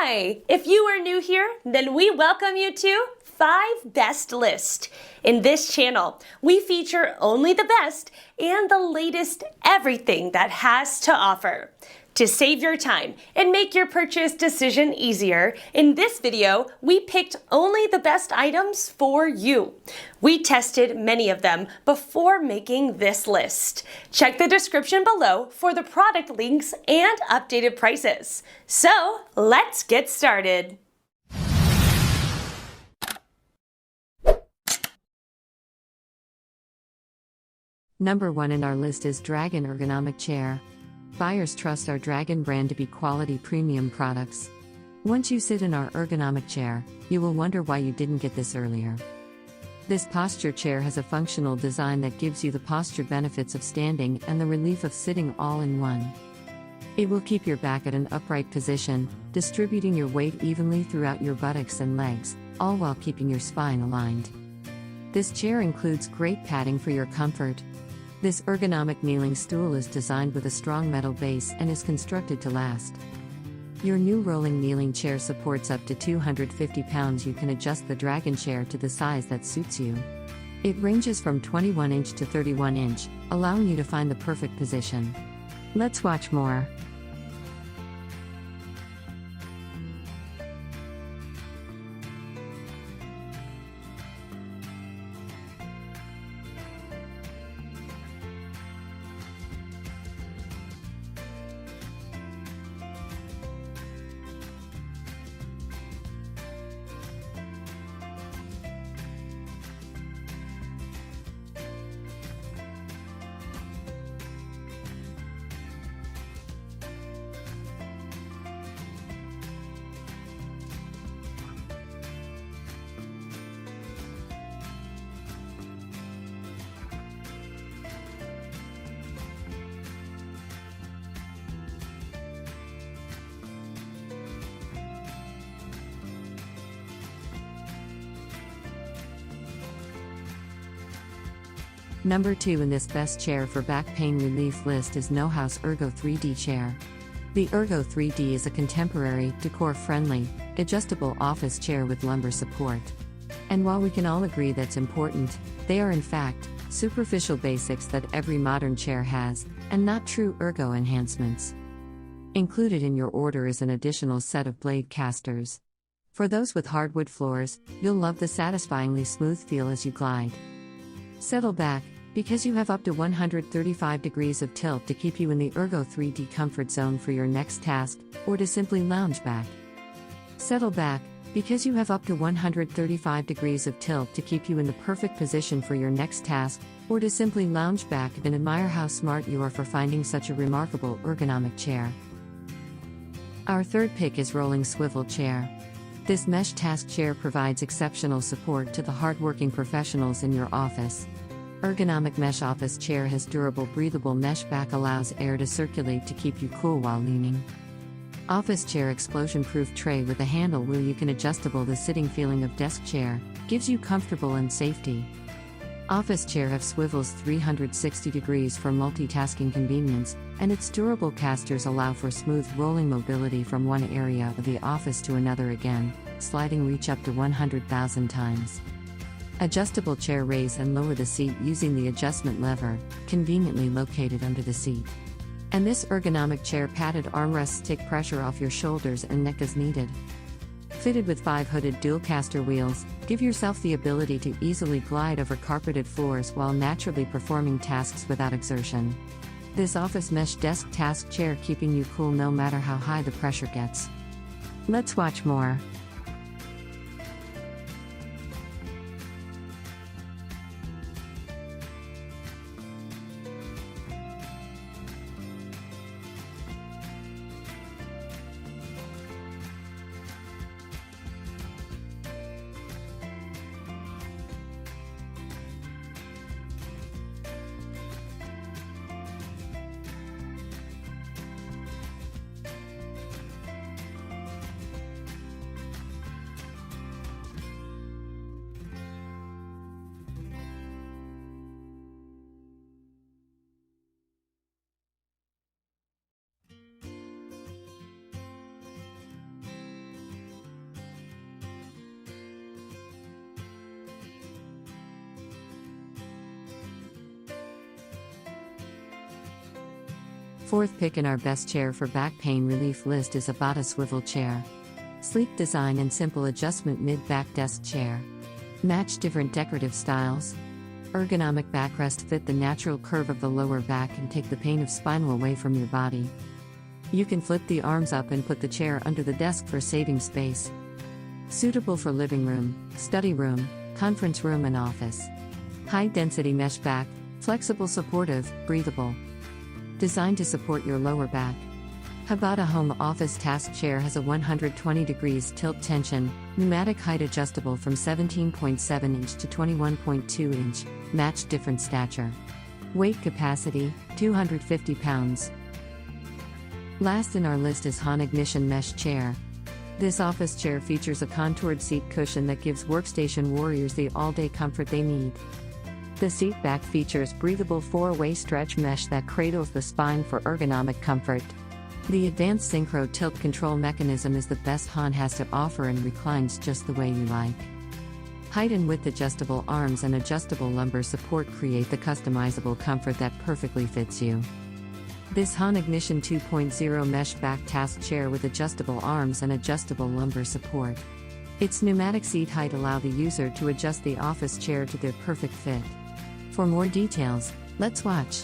Hi! If you are new here, then we welcome you to 5 Best List. In this channel, we feature only the best and the latest everything that has to offer. To save your time and make your purchase decision easier, in this video, we picked only the best items for you. We tested many of them before making this list. Check the description below for the product links and updated prices. So, let's get started. Number 1 in our list is DRAGONN Ergonomic Chair. Buyers trust our DRAGONN brand to be quality premium products. Once you sit in our ergonomic chair, you will wonder why you didn't get this earlier. This posture chair has a functional design that gives you the posture benefits of standing and the relief of sitting all in one. It will keep your back at an upright position, distributing your weight evenly throughout your buttocks and legs, all while keeping your spine aligned. This chair includes great padding for your comfort. This ergonomic kneeling stool is designed with a strong metal base and is constructed to last. Your new rolling kneeling chair supports up to 250 pounds. You can adjust the DRAGONN chair to the size that suits you. It ranges from 21-inch to 31-inch, allowing you to find the perfect position. Let's watch more. Number 2 in this best chair for back pain relief list is NOUHAUS Ergo 3D chair. The Ergo 3D is a contemporary, decor-friendly, adjustable office chair with lumbar support. And while we can all agree that's important, they are in fact superficial basics that every modern chair has, and not true ergo enhancements. Included in your order is an additional set of blade casters. For those with hardwood floors, you'll love the satisfyingly smooth feel as you glide. Settle back, because you have up to 135 degrees of tilt to keep you in the Ergo 3D comfort zone for your next task, or to simply lounge back. Settle back, because you have up to 135 degrees of tilt to keep you in the perfect position for your next task, or to simply lounge back and admire how smart you are for finding such a remarkable ergonomic chair. Our third pick is Rolling Swivel Chair. This mesh task chair provides exceptional support to the hardworking professionals in your office. Ergonomic mesh office chair has durable breathable mesh back, allows air to circulate to keep you cool while leaning. Office chair explosion-proof tray with a handle where you can adjustable. The sitting feeling of desk chair gives you comfortable and safety. Office chair have swivels 360 degrees for multitasking convenience, and its durable casters allow for smooth rolling mobility from one area of the office to another. Again, sliding reach up to 100,000 times. Adjustable chair, raise and lower the seat using the adjustment lever, conveniently located under the seat. And this ergonomic chair padded armrests take pressure off your shoulders and neck as needed. Fitted with 5 hooded dual caster wheels, give yourself the ability to easily glide over carpeted floors while naturally performing tasks without exertion. This office mesh desk task chair keeping you cool no matter how high the pressure gets. Let's watch more. fourth pick in our best chair for back pain relief list is Hbada Swivel Chair. Sleek design and simple adjustment mid-back desk chair. Match different decorative styles. Ergonomic backrest fit the natural curve of the lower back and take the pain of spinal away from your body. You can flip the arms up and put the chair under the desk for saving space. Suitable for living room, study room, conference room and office. High-density mesh back, flexible, supportive, breathable. Designed to support your lower back. Hbada Home Office Task Chair has a 120 degrees tilt tension, pneumatic height adjustable from 17.7 inch to 21.2 inch, match different stature. Weight capacity, 250 pounds. Last in our list is Ignition Mesh Chair. This office chair features a contoured seat cushion that gives workstation warriors the all-day comfort they need. The seat back features breathable 4-way stretch mesh that cradles the spine for ergonomic comfort. The advanced synchro tilt control mechanism is the best HON has to offer and reclines just the way you like. Height and width adjustable arms and adjustable lumbar support create the customizable comfort that perfectly fits you. This Ignition 2.0 mesh back task chair with adjustable arms and adjustable lumbar support. Its pneumatic seat height allow the user to adjust the office chair to their perfect fit. For more details, let's watch.